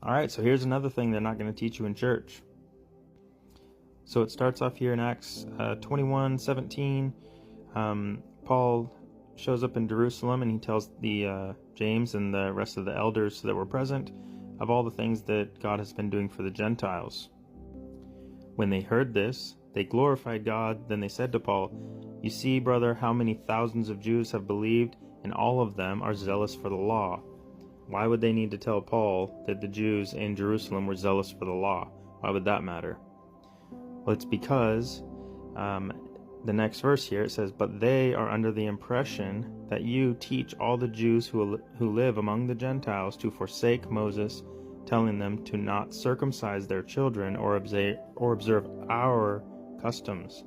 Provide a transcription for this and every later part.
All right, so here's another thing they're not going to teach you in church. So it starts off here in Acts 21:17. Paul shows up in Jerusalem, and he tells the James and the rest of the elders that were present of all the things that God has been doing for the Gentiles. When they heard this, they glorified God. Then they said to Paul, "You see, brother, how many thousands of Jews have believed, and all of them are zealous for the law." Why would they need to tell Paul that the Jews in Jerusalem were zealous for the law? Why would that matter? Well, it's because the next verse here, it says, "But they are under the impression that you teach all the Jews who live among the Gentiles to forsake Moses, telling them to not circumcise their children or observe our customs."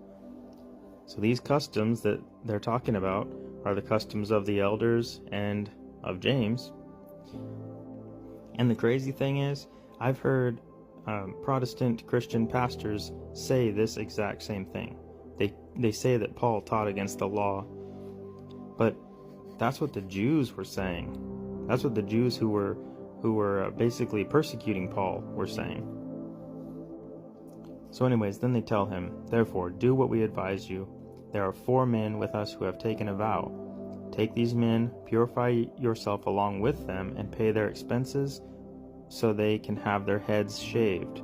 So these customs that they're talking about are the customs of the elders and of James. And the crazy thing is, I've heard Protestant Christian pastors say this exact same thing. They say that Paul taught against the law, but that's what the Jews were saying. That's what the Jews who were basically persecuting Paul were saying. So anyways, then they tell him, "Therefore, do what we advise you. There are 4 men with us who have taken a vow. Take these men, purify yourself along with them, and pay their expenses so they can have their heads shaved."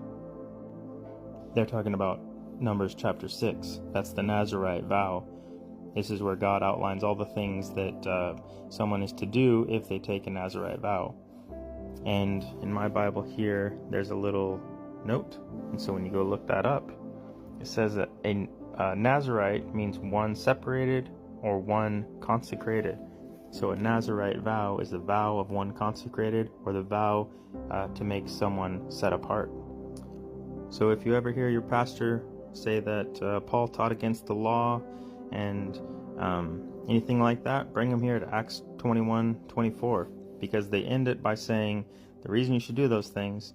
They're talking about Numbers chapter 6. That's the Nazirite vow. This is where God outlines all the things that someone is to do if they take a Nazirite vow. And in my Bible here, there's a little note. And so when you go look that up, it says that a Nazirite means one separated or one consecrated. So a Nazirite vow is the vow of one consecrated, or the vow to make someone set apart. So if you ever hear your pastor say that Paul taught against the law and anything like that, bring them here to Acts 21:24, because they end it by saying the reason you should do those things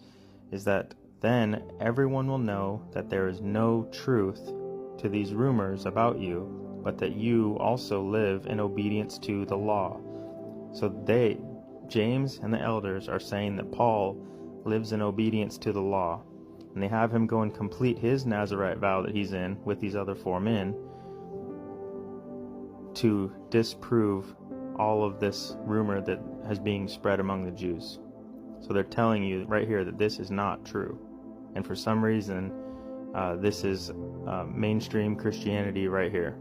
is that then everyone will know that there is no truth to these rumors about you, but that you also live in obedience to the law. So James and the elders, are saying that Paul lives in obedience to the law, and they have him go and complete his Nazirite vow that he's in with these other 4 men to disprove all of this rumor that is being spread among the Jews. So they're telling you right here that this is not true. And for some reason, this is mainstream Christianity right here.